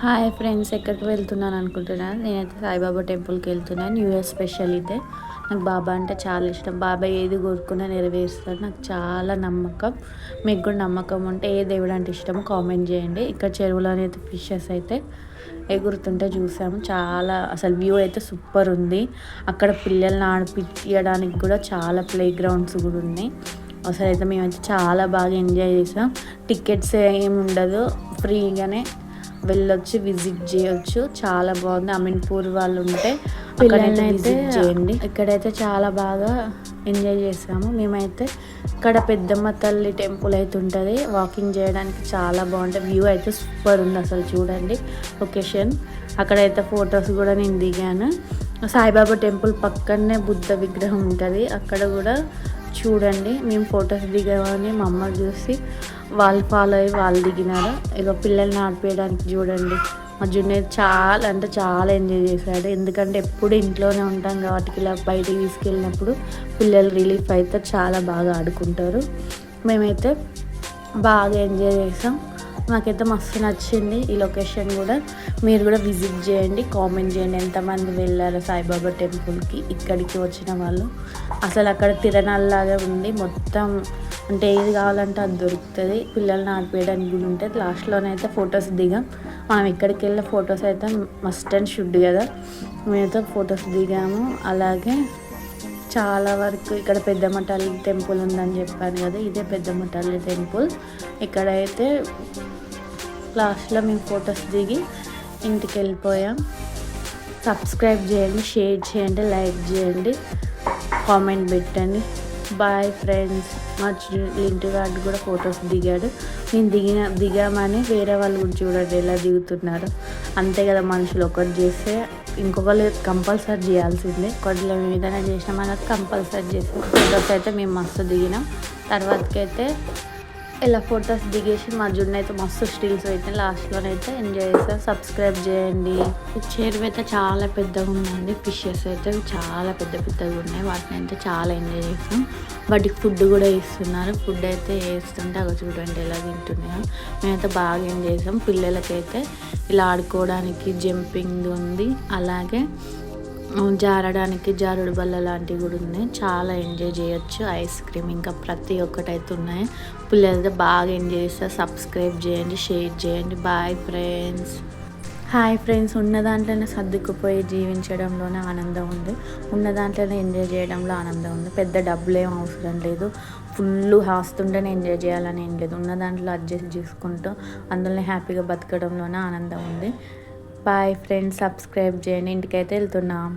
Hi friends, ఎక్కడికి వెళ్తున్నాను అనుకుంటున్నాను. నేనైతే సాయిబాబా టెంపుల్కి వెళ్తున్నాను. న్యూ ఇయర్ స్పెషల్ ఇదే. నాకు బాబా అంటే చాలా ఇష్టం. బాబా ఏది కోరుకున్నా నెరవేరుస్తాడు. నాకు చాలా నమ్మకం. మీకు కూడా నమ్మకం ఉంటే ఏ దేవుడు అంటే ఇష్టమో కామెంట్ చేయండి. ఇక్కడ చెరువులోనే అయితే ఫిషెస్ అయితే ఎగురుతుంటే చూసాము. చాలా అసలు వ్యూ అయితే సూపర్ ఉంది. అక్కడ పిల్లల్ని ఆడిపించడానికి కూడా చాలా ప్లే గ్రౌండ్స్ కూడా ఉన్నాయి. అసలు అయితే మేమైతే చాలా బాగా ఎంజాయ్ చేసాం. టికెట్స్ ఏమి ఉండదు, ఫ్రీగానే వెళ్ళొచ్చు, విజిట్ చేయొచ్చు. చాలా బాగుంది. అమీన్పూర్ వాళ్ళు ఉంటే అక్కడైతే విజిట్ చేయండి. ఇక్కడైతే చాలా బాగా ఎంజాయ్ చేసాము. మేమైతే ఇక్కడ పెద్దమ్మ తల్లి టెంపుల్ అయితే ఉంటుంది. వాకింగ్ చేయడానికి చాలా బాగుంటుంది. వ్యూ అయితే సూపర్ ఉంది. అసలు చూడండి లొకేషన్. అక్కడైతే ఫొటోస్ కూడా నేను దిగాను. సాయిబాబా టెంపుల్ పక్కనే బుద్ధ విగ్రహం ఉంటుంది. అక్కడ కూడా చూడండి. మేము ఫొటోస్ దిగామని మా అమ్మ చూసి వాళ్ళు ఫాలో అయ్యి వాళ్ళు దిగినారు. ఇక పిల్లల్ని ఆడిపోయడానికి చూడండి. మా జున్నయ్య చాలా అంటే చాలా ఎంజాయ్ చేశాడు. ఎందుకంటే ఎప్పుడు ఇంట్లోనే ఉంటాం కాబట్టి ఇలా బయటికి తీసుకెళ్ళినప్పుడు పిల్లలు రిలీఫ్ అయితే చాలా బాగా ఆడుకుంటారు. మేమైతే బాగా ఎంజాయ్ చేసాం. నాకైతే మస్తు నచ్చింది ఈ లొకేషన్ కూడా. మీరు కూడా విజిట్ చేయండి, కామెంట్ చేయండి ఎంతమంది వెళ్ళారో సాయిబాబా టెంపుల్కి. ఇక్కడికి వచ్చిన వాళ్ళు అసలు అక్కడ తిరణాల్లాగా ఉంది మొత్తం. అంటే ఏది కావాలంటే అది దొరుకుతుంది. పిల్లల్ని ఆడిపోయడానికి కూడా ఉంటుంది. లాస్ట్లోనైతే ఫొటోస్ దిగాం. మనం ఎక్కడికి వెళ్ళిన ఫొటోస్ అయితే మస్ట్ అండ్ షుడ్ కదా. మేమైతే ఫొటోస్ దిగాము. అలాగే చాలా వరకు ఇక్కడ పెద్దమ్మ తల్లి టెంపుల్ ఉందని చెప్పాను కదా, ఇదే పెద్దమ్మ తల్లి టెంపుల్. ఇక్కడైతే లాస్ట్లో మేము ఫొటోస్ దిగి ఇంటికి వెళ్ళిపోయాం. సబ్స్క్రైబ్ చేయండి, షేర్ చేయండి, లైక్ చేయండి, కామెంట్ పెట్టండి. Bye friends. మా ఇంటి వాడు కూడా ఫొటోస్ దిగాడు. నేను దిగామని వేరే వాళ్ళు కూడా చూడండి ఎలా దిగుతున్నారు. అంతే కదా, మనుషులు ఒకటి చేస్తే ఇంకొకరు కంపల్సరీ చేయాల్సిందే. ఒకటిలో మేము ఏదైనా చేసినాం అన్నది కంపల్సరీ చేసాం. ఫొటోస్ అయితే మేము మస్తు దిగినాం. తర్వాతకైతే ఇలా ఫొటోస్ దిగేసి మా జున్ను అయితే మస్తు స్టిల్స్ అయితే లాస్ట్లోనైతే ఎంజాయ్ చేస్తాం. సబ్స్క్రైబ్ చేయండి. ఈ చెరువు అయితే చాలా పెద్దగా ఉందండి. ఫిషెస్ అయితే చాలా పెద్దగా ఉన్నాయి. వాటిని అయితే చాలా ఎంజాయ్ చేస్తాం. వాటికి ఫుడ్ కూడా ఇస్తున్నారు. ఫుడ్ అయితే వేస్తుంటే అక్కడ చూడండి ఎలా తింటున్నాయో. మేమైతే బాగా ఎంజాయ్ చేసాం. పిల్లలకైతే ఇలా ఆడుకోవడానికి జంపింగ్ ఉంది, అలాగే జారడానికి జారుడు బల్ల లాంటివి కూడా ఉన్నాయి. చాలా ఎంజాయ్ చేయొచ్చు. ఐస్ క్రీమ్ ఇంకా ప్రతి ఒక్కటి అయితే ఉన్నాయి. పిల్లలైతే బాగా ఎంజాయ్ చేస్తారు. సబ్స్క్రైబ్ చేయండి, షేర్ చేయండి. Bye friends. Hi friends. ఉన్న దాంట్లోనే సర్దుకుపోయి జీవించడంలోనే ఆనందం ఉంది. ఉన్న దాంట్లోనే ఎంజాయ్ చేయడంలో ఆనందం ఉంది. పెద్ద డబ్బులు ఏం అవసరం లేదు. ఫుల్ హాస్తుంటేనే ఎంజాయ్ చేయాలని ఏం లేదు. ఉన్న దాంట్లో అడ్జస్ట్ చేసుకుంటూ అందులోనే హ్యాపీగా బతకడంలోనే ఆనందం ఉంది. Bye friends. సబ్స్క్రైబ్ చేయండి. ఇంటికైతే వెళ్తున్నాం.